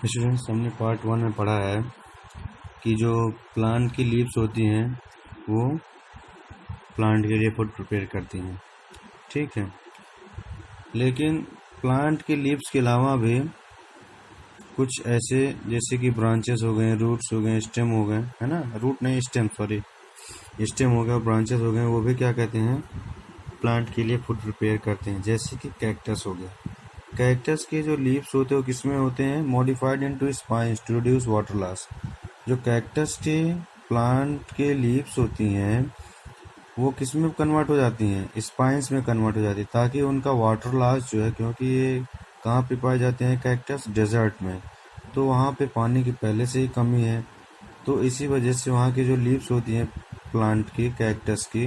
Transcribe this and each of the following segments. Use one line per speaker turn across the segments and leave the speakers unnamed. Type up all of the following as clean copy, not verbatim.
Students, हमने part 1 में पढ़ा है कि जो प्लांट की लीव्स होती हैं वो प्लांट के लिए फूड प्रिपेयर करती हैं। ठीक है, लेकिन प्लांट की लीव्स के अलावा भी कुछ ऐसे जैसे कि ब्रांचेस हो गए, रूट्स हो गए, स्टेम हो गए, है ना, रूट नहीं स्टेम, सॉरी, स्टेम हो गया, ब्रांचेस हो गए, वो भी क्या कहते हैं, प्लांट के लिए फूड प्रिपेयर करते हैं। जैसे कि कैक्टस हो गया। कैक्टस के जो लीव्स होते हैं वो किसमें होते हैं, modified into spines to reduce water loss. जो कैक्टस के प्लांट के लीव्स होती हैं वो किस में कन्वर्ट हो जाती हैं, स्पाइंस में कन्वर्ट हो जाती है, ताकि उनका वाटर लॉस जो है, क्योंकि ये कहाँ पे पाए जाते हैं कैक्टस, डेजर्ट में, तो वहाँ पे पानी की पहले से ही कमी है, तो इसी वजह से वहाँ की जो लीव्स होती हैं प्लांट की, कैक्टस की,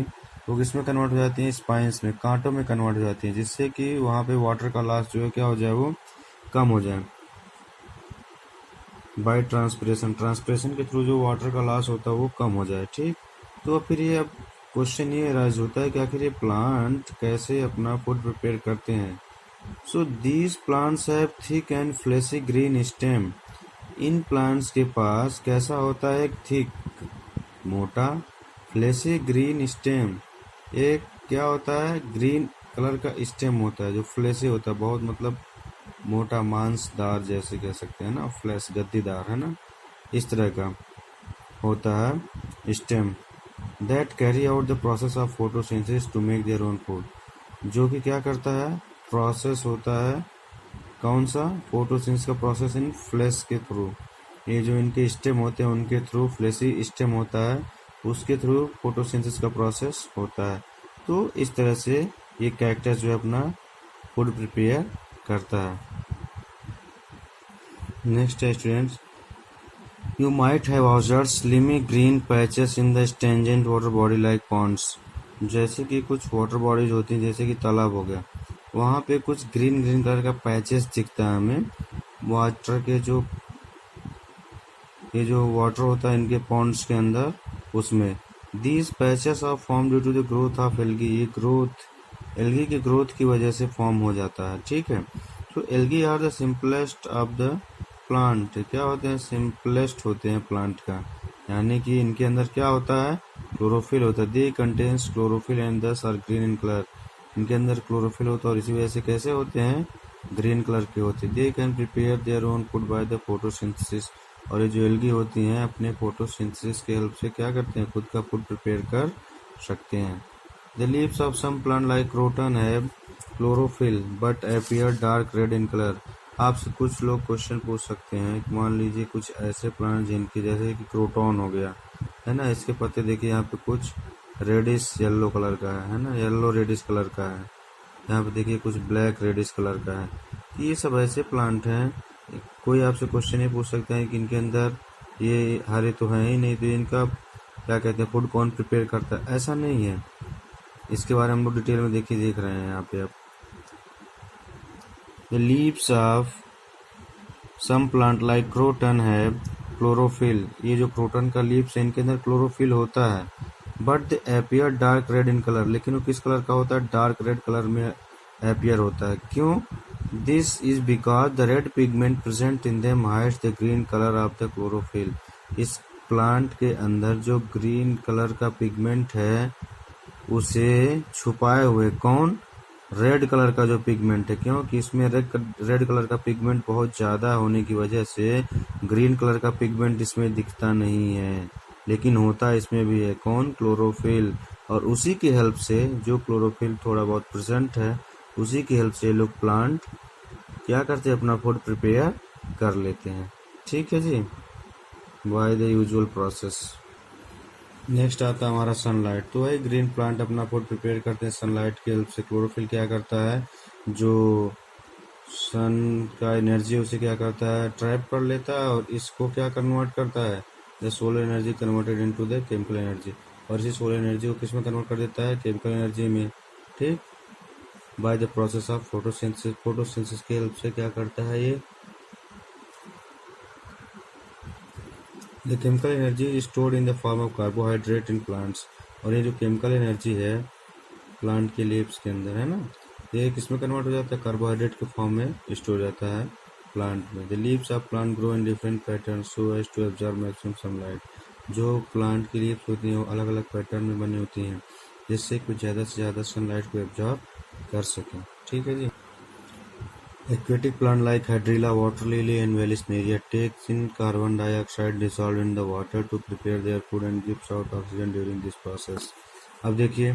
वो किस में कन्वर्ट हो जाती हैं, स्पाइंस में, कांटों में कन्वर्ट हो जाती हैं, जिससे कि वहाँ पे वाटर का लॉस जो है क्या हो जाए, वो कम हो जाए बाय ट्रांसपिरेशन के थ्रू जो वाटर का लॉस होता है वो कम हो जाए। ठीक, तो फिर ये अब क्वेश्चन ये राइज होता है कि आखिर ये प्लांट कैसे अपना फूड प्रिपेयर करते हैं। So these plants have thick and fleshy green stem. In plants के पास कैसा होता है, एक थिक, मोटा, फ्लेशी ग्रीन स्टेम, एक क्या होता है, ग्रीन कलर का स्टेम होता है जो फ्लेशी होता है, बहुत मतलब मोटा, मांसदार जैसे कह सकते हैं ना, फ्लैश, गद्दीदार, है ना, इस तरह का होता है stem. That carry out the process of photosynthesis to make their own food. जो कि क्या करता है, प्रोसेस होता है, कौन सा, फोटोसिंथेसिस का प्रोसेस इन फ्लैश के थ्रू। ये जो इनके स्टेम होते हैं उनके थ्रू, फ्लैशी स्टेम होता है, उसके थ्रू फोटोसिंथेसिस का प्रोसेस होता है। तो इस तरह से ये कैक्टस जो है अपना फूड प्रिपेयर करता है। नेक्स्ट है students, you might have observed slimy green patches in the stagnant water body like ponds. जैसे कि कुछ वाटर बॉडीज होती हैं, जैसे कि तालाब हो गया, वहाँ पे कुछ ग्रीन ग्रीन कलर का पैचेस दिखता है हमें वाटर के, जो ये जो वाटर होता है इनके पॉन्ड्स के अंदर, उसमें these patches are form due to the growth of algae. ये ग्रोथ एल्गी की ग्रोथ की वजह से फॉर्म हो जाता है। ठीक है, तो algae are the simplest of the plant. क्या होते हैं, सिंपलेस्ट होते हैं प्लांट का, यानी कि इनके अंदर क्या होता है, क्लोरोफिल होता है। दे कंटेन्स क्लोरोफिल एंड दस आर ग्रीन इन कलर। इनके अंदर क्लोरोफिल होता है और इसी वजह से कैसे होते हैं, ग्रीन कलर के होते हैं। दे can prepare their own food by the photosynthesis. और ये जो एल्गी होती हैं अपने फोटोसिंथेसिस के हेल्प से क्या करते हैं, खुद का फूड प्रिपेयर कर सकते हैं। The leaves of some plant like croton have chlorophyll but appear dark red in colour. आपसे कुछ लोग क्वेश्चन पूछ सकते हैं, मान लीजिए कुछ ऐसे प्लांट जिनके, जैसे कि क्रोटन हो गया, है ना, इसके पत्ते देखिए यहाँ पे कुछ रेडिश येलो कलर का है ना, येलो रेडिश कलर का है। यहाँ पे देखिए कुछ ब्लैक रेडिश कलर का है। ये सब ऐसे प्लांट हैं, कोई आपसे क्वेश्चन ये पूछ सकता है कि इनके अंदर ये हरे तो हैं ही नहीं, तो इनका क्या कहते हैं, फूड कौन प्रिपेयर करता है, ऐसा नहीं है। इसके बारे में हम लोग डिटेल में देख रहे हैं यहाँ पे। अब the leaves of some plant like croton have chlorophyll. ये जो क्रोटन का लीव्स है इनके अंदर क्लोरोफिल होता है, but they appear dark red in colour. लेकिन वो किस कलर का होता है, डार्क रेड कलर में अपीयर होता है। क्यों, this is because the red pigment present in them hides the green colour of the chlorophyll. इस प्लांट के अंदर जो ग्रीन कलर का पिगमेंट है उसे छुपाए हुए, कौन, रेड कलर का जो पिगमेंट है, क्योंकि इसमें रेड कलर का पिगमेंट बहुत ज़्यादा होने की वजह से ग्रीन कलर का पिगमेंट इसमें दिखता नहीं है, लेकिन होता इसमें भी है, कौन, क्लोरोफिल। और उसी की हेल्प से, जो क्लोरोफिल थोड़ा बहुत प्रेजेंट है, उसी की हेल्प से लोग प्लांट क्या करते हैं, अपना फूड प्रिपेयर कर लेते हैं। ठीक है जी, by the usual process. Next आता है हमारा सनलाइट। तो वही ग्रीन प्लांट अपना फूड प्रिपेयर करते हैं सनलाइट की हेल्प से। क्लोरोफिल क्या करता है, जो सन का एनर्जी उसे क्या करता है, ट्रैप कर लेता है और इसको क्या कन्वर्ट करता है, the solar energy converted into the chemical energy. और इसी सोलर एनर्जी को किस में कन्वर्ट कर देता है, केमिकल एनर्जी में। ठीक, by the process of photosynthesis. Photosynthesis की हेल्प से क्या करता है ये, the chemical energy is stored in the form of carbohydrate in plants. और ये जो केमिकल एनर्जी है प्लांट के लीव्स के अंदर, है ना, ये किस में कन्वर्ट हो जाता है, कार्बोहाइड्रेट के फॉर्म में स्टोर हो जाता है प्लांट में। The leaves of plant grow in different pattern so as to absorb maximum sunlight. जो प्लांट की लीव्स होती हैं वो अलग अलग पैटर्न में बनी होती हैं जिससे कुछ ज़्यादा से ज़्यादा सनलाइट को एब्जॉर्ब कर सकें। ठीक है जी। Aquatic plant like Hydrilla, water lily and Vallisneria takes in carbon dioxide dissolved in the water to prepare their food and gives out oxygen during this process। अब देखिए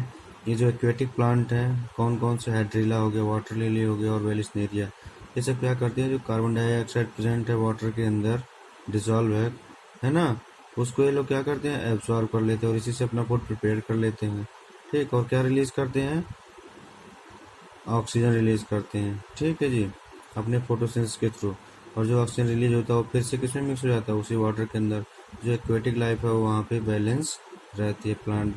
ये जो एक्वेटिक प्लांट हैं कौन कौन से, हाइड्रिला हो गया, वाटर लिली हो गया और वेलिस्नेरिया, ये सब क्या करते हैं, जो कार्बन डाइऑक्साइड प्रेजेंट है वाटर के अंदर डिजॉल्व है ना, उसको ये लोग क्या करते हैं, एब्जॉर्ब कर लेते हैं और इसी से अपना फूड प्रिपेयर कर लेते हैं। ठीक, और क्या रिलीज करते हैं, ऑक्सीजन रिलीज करते हैं। ठीक है जी, अपने फोटोसिंथेसिस के थ्रू। और जो ऑक्सीजन रिलीज होता है वो फिर से किसमें मिक्स हो जाता है, उसी वाटर के अंदर। जो एक्वेटिक लाइफ है वो वहाँ पे बैलेंस रहती है प्लांट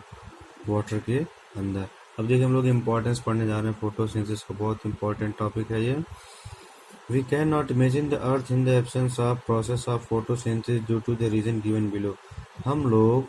वाटर के अंदर। अब देखिए हम लोग इम्पोर्टेंस पढ़ने जा रहे हैं फोटोसिंथेसिस का, बहुत इंपॉर्टेंट टॉपिक है ये। We can not imagine the earth in the absence of process of photosynthesis due to the reason given below. हम लोग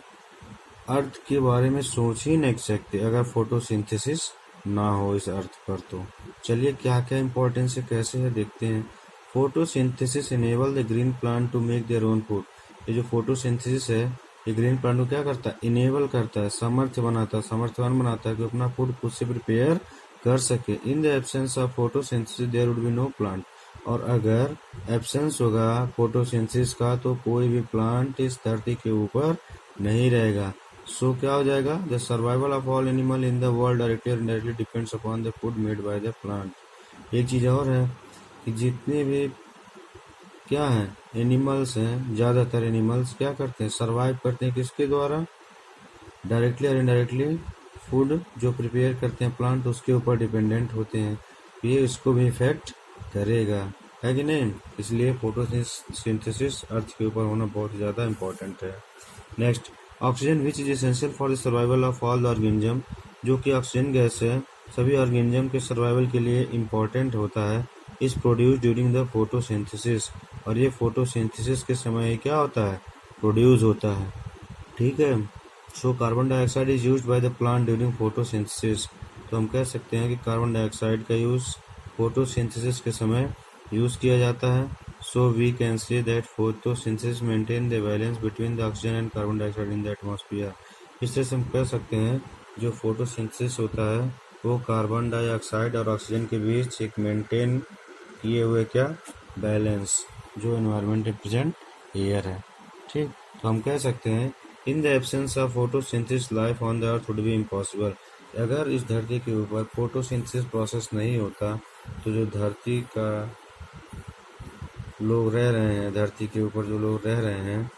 अर्थ के बारे में सोच ही नहीं सकते अगर फोटोसिंथेसिस ना हो इस अर्थ पर। तो चलिए क्या क्या इम्पोर्टेंस है, कैसे है, देखते हैं। Photosynthesis enable the green plant to make their own food. ये जो फोटोसिंथेसिस है ये ग्रीन प्लांट को क्या करता है, इनेबल करता है, समर्थ बनाता है, समर्थवान बनाता है कि अपना फूड खुद से प्रिपेयर कर सके। In the absence of photosynthesis there would be no plant. और अगर एब्सेंस होगा फोटोसिंथेसिस का तो कोई भी प्लांट इस धरती के ऊपर नहीं रहेगा। सो क्या हो जाएगा, the survival of all animal in the world directly और indirectly depends upon the food made by the plant. एक चीज और है कि जितने भी क्या है एनिमल्स हैं, ज्यादातर एनिमल्स क्या करते हैं, सरवाइव करते हैं किसके द्वारा, डायरेक्टली और इनडायरेक्टली फूड जो प्रिपेयर करते हैं प्लांट उसके ऊपर डिपेंडेंट होते हैं। ये इसको भी इफेक्ट करेगा, है कि नहीं। इसलिए फोटोसिंथेसिस अर्थ के ऊपर होना बहुत ज़्यादा इम्पोर्टेंट है। Next, oxygen which is essential for the survival of all the organism. जो कि ऑक्सीजन गैस है सभी ऑर्गेनिज्म के सर्वाइवल के लिए इम्पोर्टेंट होता है। Is produce during the photosynthesis. और ये फोटोसिंथेसिस के समय क्या होता है, प्रोड्यूस होता है। ठीक है। So carbon dioxide is used by the plant during photosynthesis. तो हम कह सकते हैं कि कार्बन डाइऑक्साइड का यूज फोटोसिंथेसिस के समय यूज किया जाता है। So we can say that photosynthesis maintain the balance between the oxygen and carbon dioxide in the atmosphere. इस तरह से हम कह सकते हैं जो फोटोसिंथेसिस होता है वो कार्बन डाइऑक्साइड और ऑक्सीजन के बीच एक मेंटेन किए हुए क्या, बैलेंस, जो एनवायरनमेंट में प्रेजेंट एयर है। ठीक, तो हम कह सकते हैं इन the absence of photosynthesis life on the earth would be impossible. अगर इस धरती के ऊपर फोटोसिंथेसिस प्रोसेस नहीं होता तो जो धरती का लोग रह रहे हैं, धरती के ऊपर जो लोग रह रहे हैं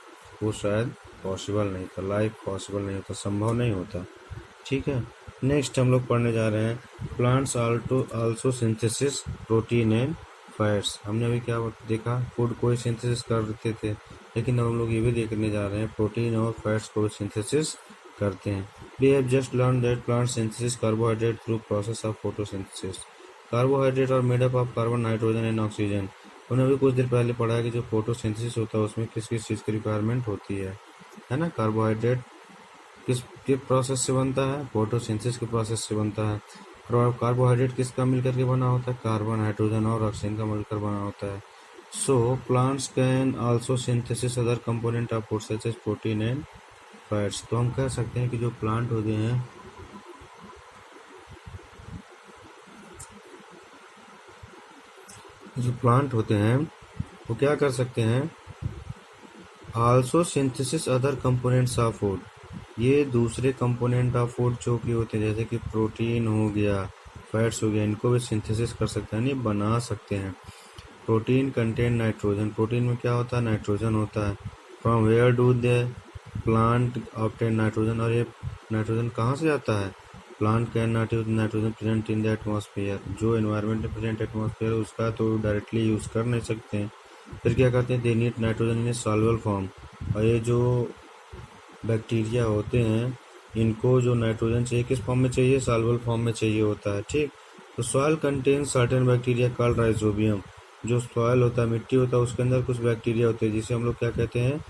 वो शायद पॉसिबल नहीं था, लाइफ पॉसिबल नहीं होता, संभव नहीं होता। ठीक है। नेक्स्ट हम लोग पढ़ने जा रहे हैं plants also synthesis protein and fats. हमने अभी क्या देखा, फूड को ही सिंथेसिस करते थे, लेकिन अब हम लोग ये भी देखने जा रहे हैं प्रोटीन और फैट्स को सिंथेसिस करते हैं। We have just learn that plant synthesis carbohydrate through process of photosynthesis. Carbohydrate are made up of carbon, nitrogen and oxygen. उन्होंने अभी कुछ देर पहले पढ़ा है कि जो फोटोसिंथेसिस होता है उसमें किस किस चीज़ की रिक्वायरमेंट होती है ना। कार्बोहाइड्रेट किस के प्रोसेस से बनता है, फोटोसिंथेसिस के प्रोसेस से बनता है। और कार्बोहाइड्रेट किसका मिलकर के बना होता है, कार्बन, हाइड्रोजन और ऑक्सीजन का मिलकर बना होता है। So plants can also synthesis other component of food such as protein and fats. तो हम कह सकते हैं कि जो प्लांट होते हैं वो क्या कर सकते हैं, also synthesis other components of food. ये दूसरे कंपोनेंट ऑफ फूड जो कि होते हैं जैसे कि प्रोटीन हो गया, फैट्स हो गया, इनको भी सिंथेसिस कर सकते हैं, नहीं बना सकते हैं। Protein contain nitrogen. प्रोटीन में क्या होता है, नाइट्रोजन होता है। From where do the plant obtain nitrogen. और ये नाइट्रोजन कहाँ से आता है, plant can nitrogen present in the atmosphere. जो एनवायरनमेंट में प्रेजेंट एटमॉस्फेयर उसका तो डायरेक्टली यूज कर नहीं सकते हैं, फिर क्या करते हैं, they need nitrogen in A soluble form. और ये जो बैक्टीरिया होते हैं इनको जो नाइट्रोजन चाहिए किस फॉर्म में चाहिए, सॉल्युबल फॉर्म में चाहिए होता है। ठीक, तो soil contain certain bacteria called rhizobium. जो सॉइल होता है, मिट्टी होता है, उसके अंदर कुछ बैक्टीरिया होते हैं जिसे हम लोग क्या कहते हैं,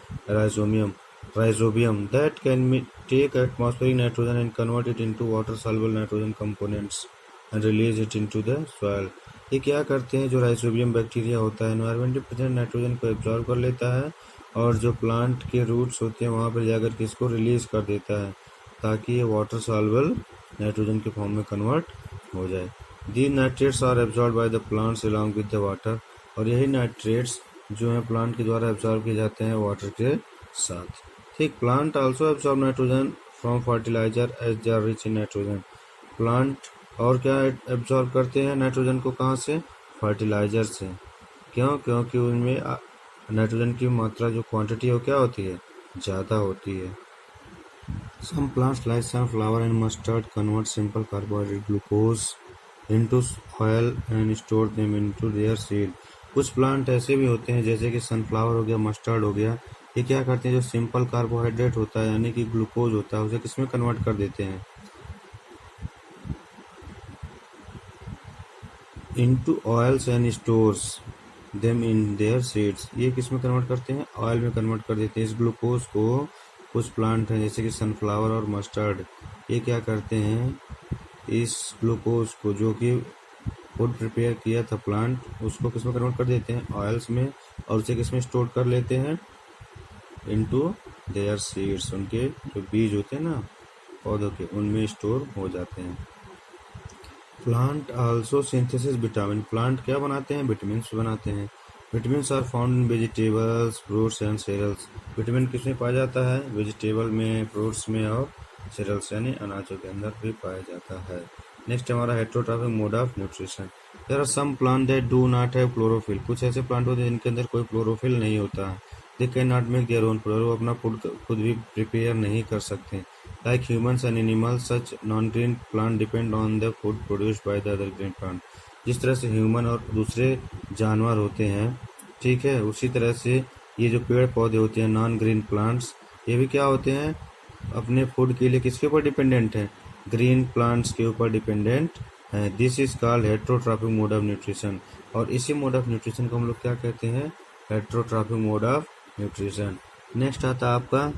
rhizobium that can take atmospheric nitrogen and convert it into water soluble nitrogen components and release it into the soil. ये क्या करते हैं, जो राइजोबियम बैक्टीरिया होता है एनवायरमेंट में प्रेजेंट नाइट्रोजन को एब्जॉर्ब कर लेता है और जो प्लांट के रूट्स होते हैं वहाँ पर जाकर के इसको रिलीज कर देता है ताकि ये वाटर सॉल्युबल नाइट्रोजन के फॉर्म में कन्वर्ट हो जाए। The nitrates are absorb by the plants along with the water, और यही नाइट्रेट्स जो है प्लांट के द्वारा एब्जॉर्ब किए जाते हैं वाटर के साथ। ठीक, plant also absorb nitrogen from fertiliser as they are rich in nitrogen. Plant और क्या एब्जॉर्ब करते हैं नाइट्रोजन को, कहाँ से? फर्टिलाइजर से। क्यों? क्योंकि उनमें नाइट्रोजन की मात्रा जो क्वांटिटी है वो क्या होती है, ज़्यादा होती है। Some plants like sunflower and mustard convert simple carbohydrate glucose into oil and store them into their seed. कुछ प्लांट ऐसे भी होते हैं जैसे कि सनफ्लावर हो गया, मस्टर्ड हो गया, ये क्या करते हैं, जो सिंपल कार्बोहाइड्रेट होता है यानी कि ग्लूकोज होता है उसे किसमें कन्वर्ट कर देते हैं, into oils and stores them in their seeds. ये किसमें कन्वर्ट करते हैं, ऑयल में कन्वर्ट कर देते हैं। इस ग्लूकोज को कुछ प्लांट हैं जैसे कि सनफ्लावर और मस्टर्ड, ये क्या करते हैं, इस ग्लूकोज को जो कि फूड प्रिपेयर किया था प्लांट, उसको किसमें कन्वर्ट कर देते हैं, ऑयल्स में, और उसे किसमें स्टोर कर लेते हैं, इनटू देयर सीड्स। उनके जो बीज होते हैं ना पौधों के, उनमें स्टोर हो जाते हैं। Plant also synthesis vitamin, plant क्या बनाते हैं, विटामिन बनाते हैं। Vitamin are found in vegetables, fruits and cereals. Vitamin किसमें पाया जाता है, वेजिटेबल में, फ्रूट्स में और सीरियल्स यानी अनाजों के अंदर भी पाया जाता है। नेक्स्ट हमारा heterotrophic mode of nutrition. There are some plant that do not have chlorophyll, कुछ ऐसे प्लांट होते हैं जिनके अंदर कोई क्लोरोफिल नहीं होता है। They can not make their own food, वो अपना फूड खुद भी प्रिपेयर नहीं कर सकते। Like humans and animals, such non green plant depend on the food produced by the other green plant. जिस तरह से ह्यूमन और दूसरे जानवर होते हैं, ठीक है, उसी तरह से ये जो पेड़ पौधे होते हैं नॉन ग्रीन प्लांट्स, ये भी क्या होते हैं, अपने फूड के लिए किसके ऊपर डिपेंडेंट है, ग्रीन प्लांट्स के ऊपर डिपेंडेंट है। This is called heterotrophic mode of nutrition, और इसी मोड ऑफ न्यूट्रिशन को हम लोग क्या कहते हैं, heterotrophic mode of nutrition. Next आता है आपका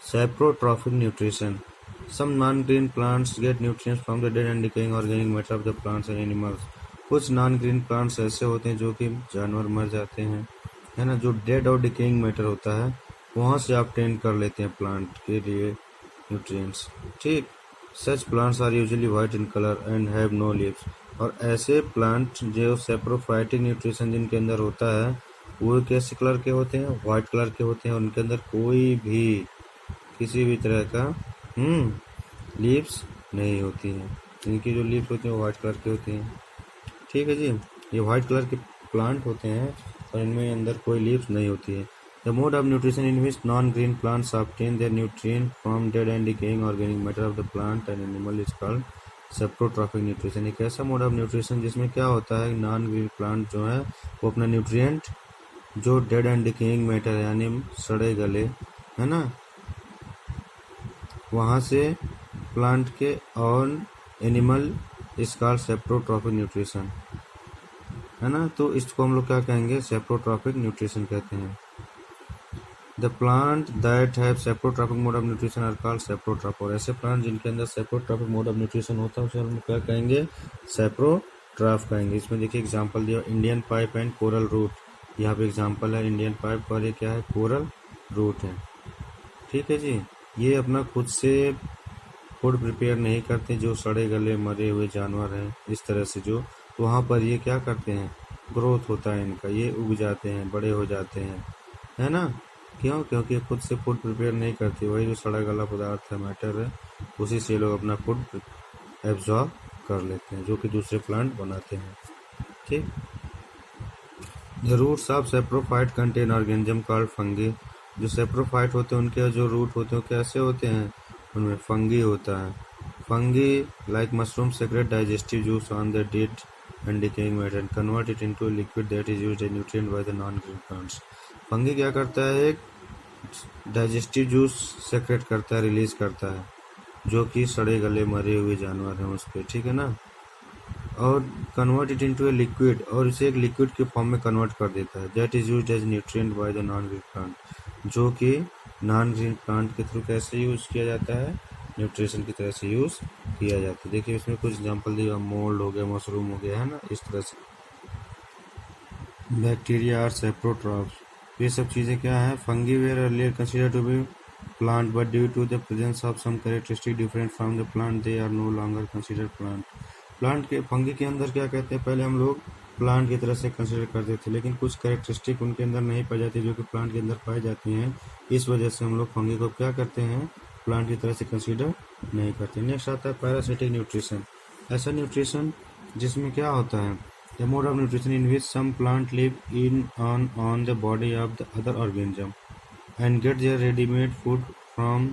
saprotrophic nutrition. Some non-green plants get nutrients from the dead and decaying organic matter of the plants and animals. कुछ नॉन ग्रीन प्लांट्स ऐसे होते हैं जो कि जानवर मर जाते हैं, है ना, जो डेड और डिकेइंग मैटर होता है वहाँ से ऑब्टेन कर लेते हैं प्लांट के लिए न्यूट्रिएंट्स। ठीक, such plants are usually white in colour and have no leaves, और ऐसे प्लांट जो सेप्रोफाइटिक न्यूट्रिशन जिनके अंदर होता है वो कैसे कलर के होते हैं, वाइट कलर के होते हैं, उनके अंदर कोई भी किसी भी तरह का लीव्स नहीं होती हैं। इनकी जो लीव्स होती हैं वो वाइट कलर की होती हैं। ठीक है जी, ये वाइट कलर के प्लांट होते हैं और इनमें अंदर कोई लीव्स नहीं होती है। The mode of nutrition in which non green plants obtain their nutrient from dead and decaying organic matter of the plant and animal is called saprotrophic nutrition. एक ऐसा मोड ऑफ न्यूट्रिशन जिसमें क्या होता है, non green plant जो है वो अपना न्यूट्रिएंट जो डेड एंड डिकेइंग मैटर यानी सड़े गले, है ना, वहाँ से प्लांट के और एनिमल इस कॉल्ड सेप्रोट्रॉफिक न्यूट्रिशन, है ना, तो इसको हम लोग क्या कहेंगे, सेप्रोट्रॉफिक न्यूट्रिशन कहते हैं। The plant that have saprotrophic mode of nutrition are called saprotroph, और ऐसे प्लांट जिनके अंदर सेप्रोट्रॉफिक मोड ऑफ न्यूट्रिशन होता है उसे हम क्या कहेंगे, सेप्रोट्रॉफ कहेंगे। इसमें देखिए एग्जांपल दिया, Indian pipe and coral root, यहाँ पे एग्जांपल है इंडियन पाइप और ये क्या है, कोरल रूट है। ठीक है जी, ये अपना खुद से फूड प्रिपेयर नहीं करते, जो सड़े गले मरे हुए जानवर हैं इस तरह से, जो वहाँ पर ये क्या करते हैं, ग्रोथ होता है इनका, ये उग जाते हैं, बड़े हो जाते हैं, है ना। क्यों? क्योंकि खुद से फूड प्रिपेयर नहीं करते, वही जो सड़ा गला पदार्थ है, मैटर है, उसी से लोग अपना फूड एब्जॉर्ब कर लेते हैं, जो कि दूसरे प्लांट बनाते हैं। ठीक, the roots of saprophyte contain organism called fungi. जो सेप्रोफाइट होते हैं उनके जो रूट होते हैं कैसे होते हैं, उनमें फंगी होता है। Fungi like mushroom secrete digestive juice on the dead and decaying matter and convert it into liquid that is used as nutrient by the non green plants. Fungi क्या करता है, एक डाइजेस्टिव जूस सेक्रेट करता है, release करता है, जो कि सड़े गले मरे हुए जानवर हैं उस पर, ठीक है ना, और convert it into a liquid, और इसे एक लिक्विड के फॉर्म में कन्वर्ट कर देता है, that is used as nutrient by the non green plant, जो कि नॉन ग्रीन प्लांट के थ्रू कैसे यूज किया जाता है, न्यूट्रिशन की तरह से यूज किया जाता है। देखिए इसमें कुछ एग्जांपल दिया, मोल्ड हो गया, मशरूम हो गया, है ना, इस तरह से। बैक्टीरिया आर सेप्रोट्रॉप्स, ये सब चीज़ें क्या है, fungi were earlier consider to be plant but due to the presence of some characteristic different from the plant they are no longer consider plant. Plant के फंगी के अंदर क्या कहते हैं, पहले हम लोग प्लांट की तरह से कंसिडर करते थे, लेकिन कुछ कैरेक्टरिस्टिक उनके अंदर नहीं पाई जाती जो कि प्लांट के अंदर पाई जाती हैं। इस वजह से हम लोग फंगी को क्या करते हैं, प्लांट की तरह से कंसिडर नहीं करते। नेक्स्ट आता है पैरासिटिक न्यूट्रिशन। ऐसा न्यूट्रिशन जिसमें क्या होता है, the mode of nutrition in which some plant live in on the body of the other organism and get their ready-made food from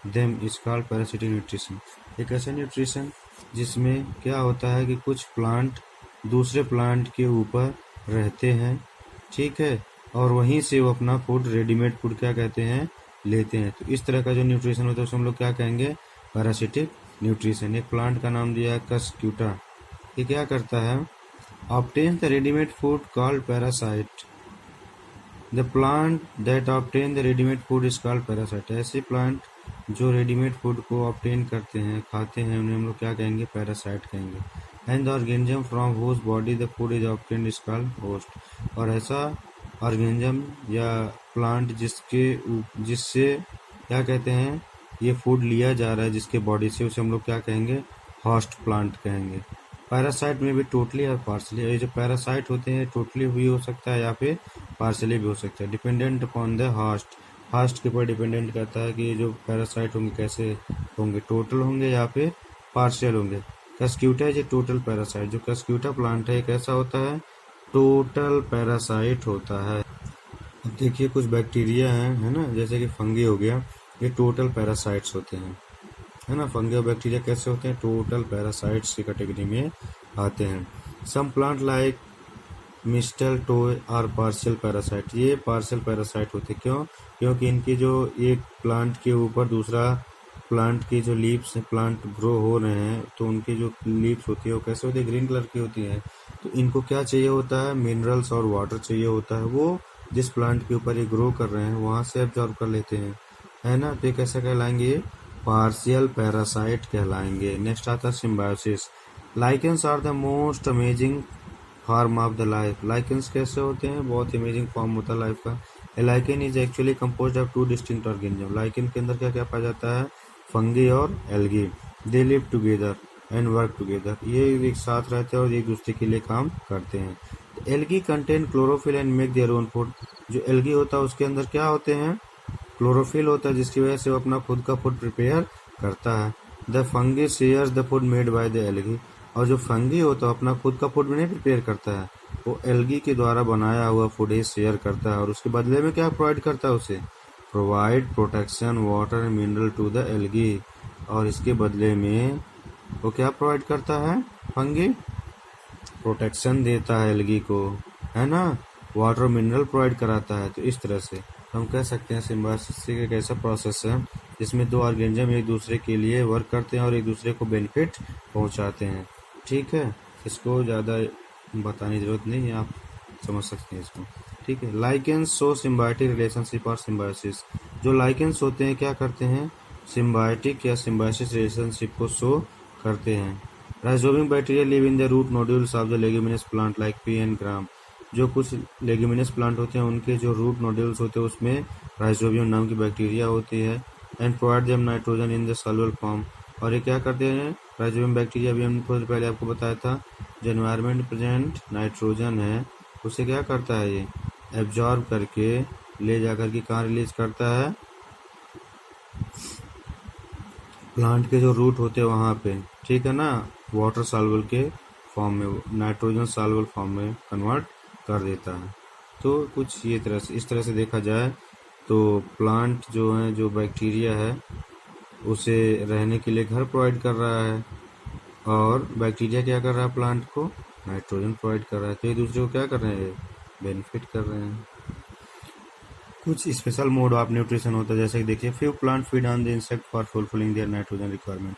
them is called parasitic nutrition। एक ऐसा nutrition जिसमें क्या होता है कि कुछ प्लांट दूसरे प्लांट के ऊपर रहते हैं, ठीक है, और वहीं से वो अपना फूड, रेडीमेड फूड क्या कहते हैं, लेते हैं। तो इस तरह का जो न्यूट्रिशन होता है उसे हम लोग क्या कहेंगे, पैरासिटिक न्यूट्रिशन। एक प्लांट का नाम दिया है कस्क्यूटा, ये क्या करता है, obtains the ready-made food called parasite। The plant that obtain the ready-made food is called parasite। ऐसे प्लांट जो रेडीमेड फूड को ऑब्टेन करते हैं, खाते हैं, उन्हें हम लोग क्या कहेंगे, पैरासाइट कहेंगे। And the organism from whose body the food is obtained is called host. और ऐसा ऑर्गेनिज्म या प्लांट जिससे क्या कहते हैं, ये फूड लिया जा रहा है जिसके बॉडी से, उसे हम लोग क्या कहेंगे, होस्ट प्लांट कहेंगे। पैरासाइट में भी टोटली और पार्सली, ये जो पैरासाइट होते हैं टोटली भी हो सकता है या फिर पार्सली भी हो सकता है, डिपेंडेंट अपॉन द होस्ट के ऊपर डिपेंडेंट करता है कि ये जो पैरासाइट होंगे कैसे होंगे, टोटल होंगे या फिर पार्शियल होंगे। Cuscuta is a total parasite. जो कस्क्यूटा प्लांट है कैसा होता है, टोटल पैरासाइट होता है। अब देखिए कुछ बैक्टीरिया हैं, है ना, जैसे कि फंगी हो गया, ये टोटल पैरासाइट्स होते हैं, है ना। फंगी और बैक्टीरिया कैसे होते हैं, टोटल पैरासाइट्स की कैटेगरी में आते हैं। Some plant like mistletoe are partial parasite, ये पार्शियल पैरासाइट होते, क्यों, क्योंकि इनकी जो एक प्लांट के ऊपर दूसरा प्लांट की जो लीव्स प्लांट ग्रो हो रहे हैं, तो उनकी जो लीव्स होती है वो कैसे होती है, ग्रीन कलर की होती है। तो इनको क्या चाहिए होता है, मिनरल्स और वाटर चाहिए होता है, वो जिस प्लांट के ऊपर ये ग्रो कर रहे हैं वहां से एब्जॉर्ब कर लेते हैं, है ना। तो ये कैसे कहलाएंगे, पार्शियल पैरासाइट कहलाएंगे। नेक्स्ट आता है symbiosis. Lichens are the most amazing form of the life. Lichens कैसे होते हैं, बहुत अमेजिंग फॉर्म होता है लाइफ का। A lichen is actually composed of two distinct organism. Lichen के अंदर क्या क्या पाया जाता है, फंगी और algae. They live together and work together, ये एक साथ रहते हैं और एक दूसरे के लिए काम करते हैं। Algae contain chlorophyll and make their own food. जो एल्गी होता है उसके अंदर क्या होते हैं, क्लोरोफिल होता है, जिसकी वजह से वो अपना खुद का फूड प्रिपेयर करता है। The fungi shares the food made by the algae. और जो फंगी होता है अपना खुद का फूड भी नहीं प्रिपेयर करता है, वो एल्गी के द्वारा बनाया हुआ फूड ही शेयर करता है। और उसके बदले में क्या प्रोवाइड करता है उसे, provide protection water and mineral to the algae. और इसके बदले में वो क्या प्रोवाइड करता है, फंगी प्रोटेक्शन देता है एल्गी को, है ना, वाटर मिनरल प्रोवाइड कराता है। तो इस तरह से हम कह सकते हैं सिम्बायोसिस एक ऐसा प्रोसेस है जिसमें दो ऑर्गेनिज्म एक दूसरे के लिए वर्क करते हैं और एक दूसरे को बेनिफिट पहुंचाते हैं, ठीक है। इसको ज़्यादा बताने की जरूरत नहीं है, आप समझ सकते हैं इसको, ठीक है। लाइकेंस शो सिम्बायोटिक रिलेशनशिप और सिम्बायोसिस। जो लाइकेंस होते हैं क्या करते हैं, सिम्बायोटिक या सिम्बायोसिस रिलेशनशिप को शो करते हैं। Rhizobium bacteria live in the root nodules of the leguminous plant like pea and gram. जो कुछ लेग्यूमिनस प्लांट होते हैं उनके जो रूट नोड्यूल्स होते हैं उसमें राइजोबियम नाम की बैक्टीरिया होती है। And provide them nitrogen in the soluble form. और ये क्या करते हैं, राइजोबियम बैक्टीरिया भी हमने थोड़ी पहले आपको बताया था, जो एनवायरमेंट प्रेजेंट नाइट्रोजन है उसे क्या करता है, ये एब्जॉर्ब करके ले जाकर के कहाँ रिलीज करता है, प्लांट के जो रूट होते हैं वहाँ पे, ठीक है ना, वाटर सॉल्युबल के फॉर्म में, नाइट्रोजन सॉल्युबल फॉर्म में कन्वर्ट कर देता है। तो कुछ ये तरह से, इस तरह से देखा जाए तो प्लांट जो है, जो बैक्टीरिया है उसे रहने के लिए घर प्रोवाइड कर रहा है, और बैक्टीरिया क्या कर रहा है, प्लांट को नाइट्रोजन प्रोवाइड कर रहा है। तो एक दूसरे को क्या कर रहे हैं, बेनिफिट कर रहे हैं। कुछ स्पेशल मोड ऑफ न्यूट्रिशन होता है, जैसे कि देखिए few plant feed on the insect for fulfilling their nitrogen requirement.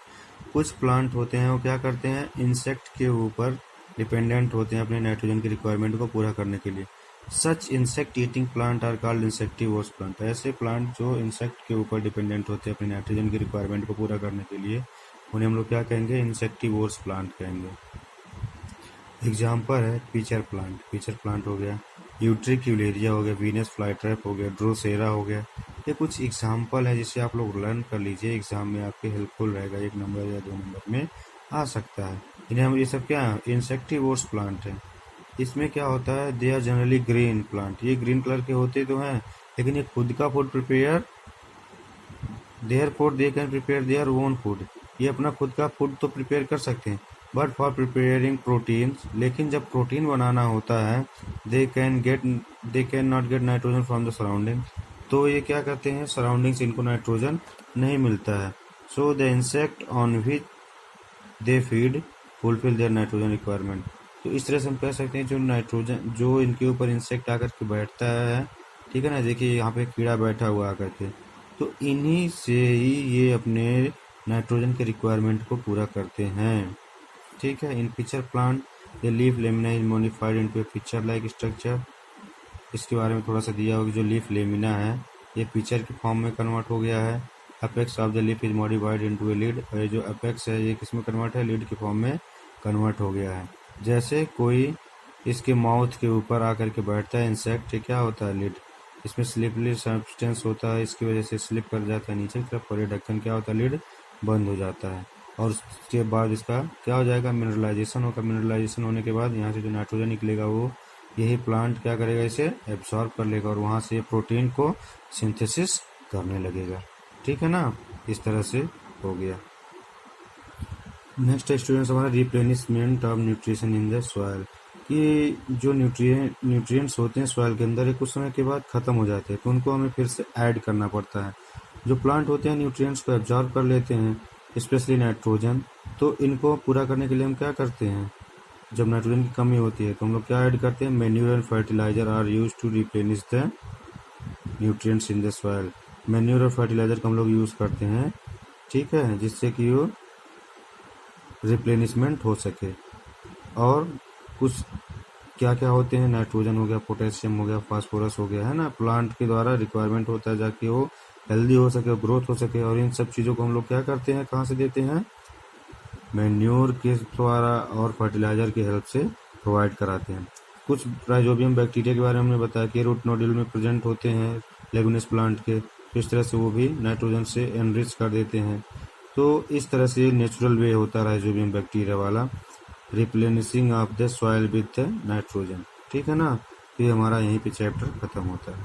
कुछ प्लांट होते हैं वो क्या करते हैं, इंसेक्ट के ऊपर डिपेंडेंट होते हैं अपने नाइट्रोजन की रिक्वायरमेंट को पूरा करने के लिए। Such insect eating plant are called insectivores plant. ऐसे प्लांट जो इंसेक्ट के ऊपर डिपेंडेंट होते हैं अपने नाइट्रोजन की रिक्वायरमेंट को पूरा करने के लिए, उन्हें हम लोग क्या कहेंगे, इंसेक्टिवोर्स प्लांट कहेंगे। एग्जाम्पल है पीचर प्लांट। पीचर प्लांट हो गया, यूट्रिक्यूलेरिया हो गया, वीनस फ्लाईट्रैप हो गया, ड्रोसेरा हो गया। ये कुछ एग्जाम्पल है जिससे आप लोग लर्न कर लीजिए, एग्जाम में आपके हेल्पफुल रहेगा, 1 नंबर या 2 नंबर में आ सकता है। इन्हें हम, ये सब क्या है, इंसेक्टिवोर्स प्लांट है। इसमें क्या होता है, they are generally green plant. ये ग्रीन कलर के होते तो हैं, लेकिन ये खुद का food prepare, therefore they can prepare their own food. ये अपना खुद का फूड तो प्रिपेयर कर सकते हैं, बट फॉर प्रिपेयरिंग प्रोटीन्स, लेकिन जब प्रोटीन बनाना होता है, they can not gate nitrogen from the surrounding. तो ये क्या करते हैं, सराउंडिंग से इनको नाइट्रोजन नहीं मिलता है। So the insect on which they feed fulfil there nitrogen requirement. तो इस तरह से हम कह सकते हैं, जो नाइट्रोजन, जो इनके ऊपर इंसेक्ट आकर के बैठता है, ठीक है ना, देखिए यहाँ पे कीड़ा बैठा हुआ आकर के, तो इन्हीं से ही ये अपने नाइट्रोजन के रिक्वायरमेंट को पूरा करते हैं। ठीक है। इन pitcher plant the leaf lamina is modified into A picture like structure. इसके बारे में थोड़ा सा दिया होगा, जो लीफ लेमिना है ये पिक्चर के फॉर्म में कन्वर्ट हो गया है। Apex of the leaf is modified into a lead, और ये जो अपेक्स है ये किस में कन्वर्ट है, लीड के फॉर्म में कन्वर्ट हो गया है। जैसे कोई इसके माउथ के ऊपर आकर के बैठता है इंसेक्ट, क्या होता है, लीड। इसमें स्लिपरी सब्सटेंस होता है, इसकी वजह से स्लिप कर जाता है नीचे की तरफ, और ये ढक्कन क्या होता है, लीड बंद हो जाता है। और उसके बाद इसका क्या हो जाएगा, मिनरलाइजेशन होगा। मिनरलाइजेशन होने के बाद यहाँ से जो नाइट्रोजन निकलेगा वो यही प्लांट क्या करेगा, इसे एब्सॉर्ब कर लेगा, और वहाँ से प्रोटीन को सिंथेसिस करने लगेगा। ठीक है ना, इस तरह से हो गया। नेक्स्ट स्टूडेंट्स हमारा replenishment of nutrition in the soil, कि जो न्यूट्रिएंट्स होते हैं सॉइल के अंदर, कुछ समय के बाद ख़त्म हो जाते हैं, तो उनको हमें फिर से ऐड करना पड़ता है। जो प्लांट होते हैं न्यूट्रिएंट्स को एब्जॉर्ब कर लेते हैं, स्पेशली नाइट्रोजन। तो इनको पूरा करने के लिए हम क्या करते हैं, जब नाइट्रोजन की कमी होती है तो हम लोग क्या ऐड करते हैं, manure and fertiliser are use to replenish the nutrients in the soil. Manure और फर्टिलाइजर का हम लोग यूज़ करते हैं, ठीक है, जिससे कि वो रिप्लेनिशमेंट हो सके। और कुछ क्या क्या होते हैं, नाइट्रोजन हो गया, पोटेशियम हो गया, फास्फोरस हो गया, है ना, प्लांट के द्वारा रिक्वायरमेंट होता है जाके वो हेल्दी हो सके, ग्रोथ हो सके। और इन सब चीज़ों को हम लोग क्या करते हैं, कहाँ से देते हैं, मैन्योर के द्वारा और फर्टिलाइजर की हेल्प से प्रोवाइड कराते हैं। कुछ राइजोबियम बैक्टीरिया के बारे में हमने बताया कि रूट नोड्यूल में प्रेजेंट होते हैं लेगुमिनस प्लांट के, तो इस तरह से वो भी नाइट्रोजन से एनरिच कर देते हैं। तो इस तरह से नेचुरल वे होता है राइजोबियम बैक्टीरिया वाला, replenishing of the soil with the nitrogen. ठीक है ना, तो ये हमारा यहीं पे चैप्टर खत्म होता है।